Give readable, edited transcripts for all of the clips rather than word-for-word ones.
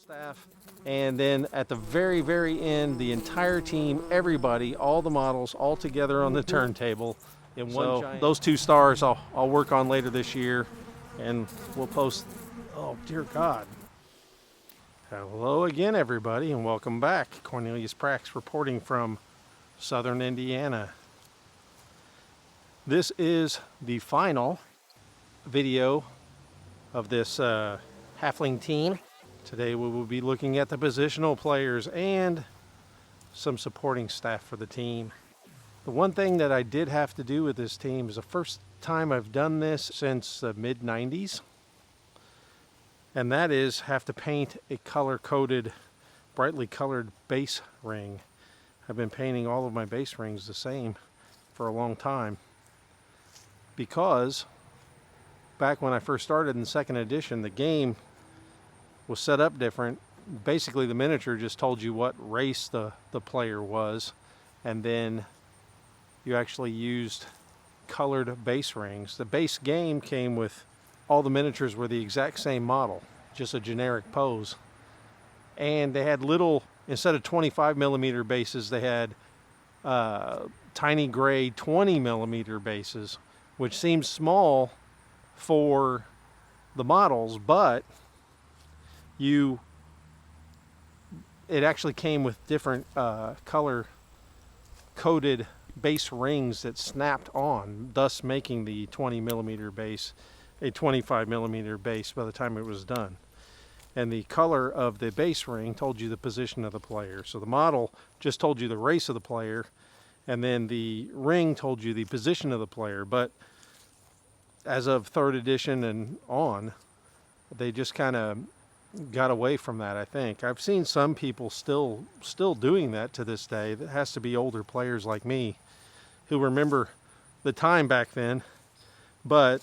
staff, and then at the very, very end, the entire team, everybody, all the models, all together on the turntable in one giant. Those 2 stars I'll work on later this year, and we'll post. Oh, dear God. Hello again, everybody, and welcome back. Cornelius Prax reporting from Southern Indiana. This is the final video of this Halfling team. Today we will be looking at the positional players and some supporting staff for the team. The one thing that I did have to do with this team is the first time I've done this since the mid-90s. And that is have to paint a color-coded, brightly colored base ring. I've been painting all of my base rings the same for a long time. Because back when I first started in 2nd edition, the game was set up different. Basically, the miniature just told you what race the player was, and then you actually used colored base rings. The base game came with all the miniatures were the exact same model, just a generic pose. And they had little, instead of 25 millimeter bases, they had tiny gray 20 millimeter bases, which seems small for the models, but it actually came with different color coded base rings that snapped on, thus making the 20 millimeter base a 25 millimeter base by the time it was done. And the color of the base ring told you the position of the player. So the model just told you the race of the player, and then the ring told you the position of the player. But as of 3rd edition and on, they just kind of got away from that, I think. I've seen some people still doing that to this day. That has to be older players like me who remember the time back then. But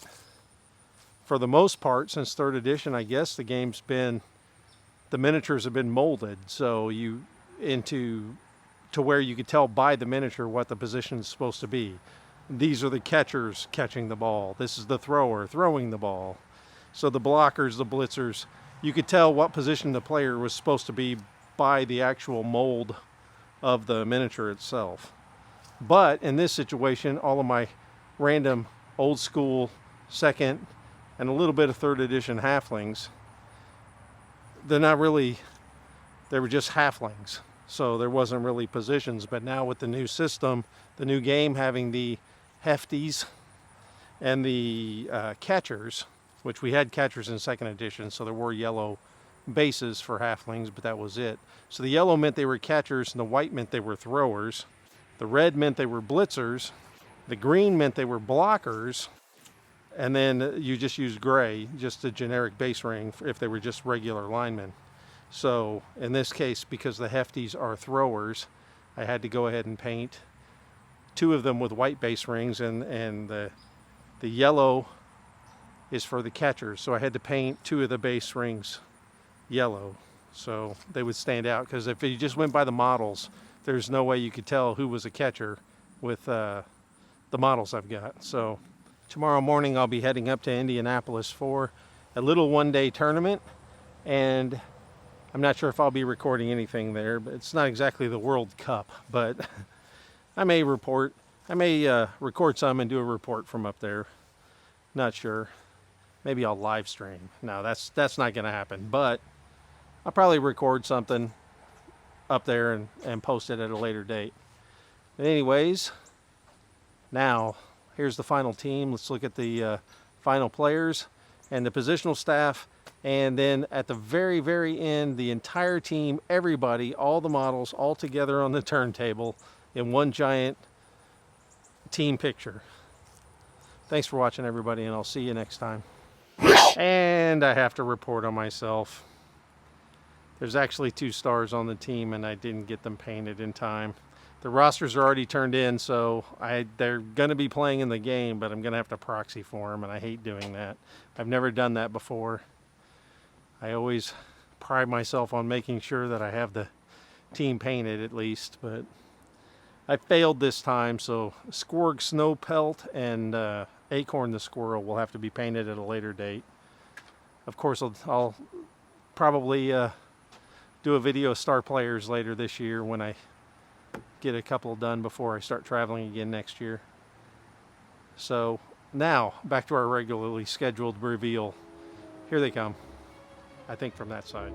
for the most part, since 3rd edition, I guess the miniatures have been molded so to where you could tell by the miniature what the position is supposed to be. These are the catchers catching the ball. This is the thrower throwing the ball. So the blockers, the blitzers, you could tell what position the player was supposed to be by the actual mold of the miniature itself. But in this situation, all of my random old school 2nd and a little bit of 3rd edition halflings, they were just halflings. So there wasn't really positions. But now with the new system, the new game having the Heftys and the Catchers, which we had catchers in 2nd edition, so there were yellow bases for halflings, but that was it. So the yellow meant they were catchers, and the white meant they were throwers. The red meant they were blitzers. The green meant they were blockers. And then you just used gray, just a generic base ring if they were just regular linemen. So in this case, because the Heftys are throwers, I had to go ahead and paint 2 of them with white base rings, and the yellow is for the catchers. So I had to paint 2 of the base rings yellow so they would stand out, because if you just went by the models, there's no way you could tell who was a catcher with the models I've got. So tomorrow morning I'll be heading up to Indianapolis for a little one-day tournament, and I'm not sure if I'll be recording anything there, but it's not exactly the World Cup, but I may record some and do a report from up there. Not sure. Maybe I'll live stream. No, that's not going to happen, but I'll probably record something up there and post it at a later date. But anyways, now here's the final team. Let's look at the final players and the positional staff, and then at the very, very end, the entire team, everybody, all the models, all together on the turntable in one giant team picture. Thanks for watching, everybody, and I'll see you next time. And I have to report on myself. There's actually 2 stars on the team, and I didn't get them painted in time. The rosters are already turned in, so they're going to be playing in the game, but I'm going to have to proxy for them, and I hate doing that. I've never done that before. I always pride myself on making sure that I have the team painted at least, but I failed this time, so Squirg Snowpelt and Acorn the Squirrel will have to be painted at a later date. Of course, I'll probably do a video of star players later this year when I get a couple done before I start traveling again next year. So now back to our regularly scheduled reveal. Here they come, I think, from that side.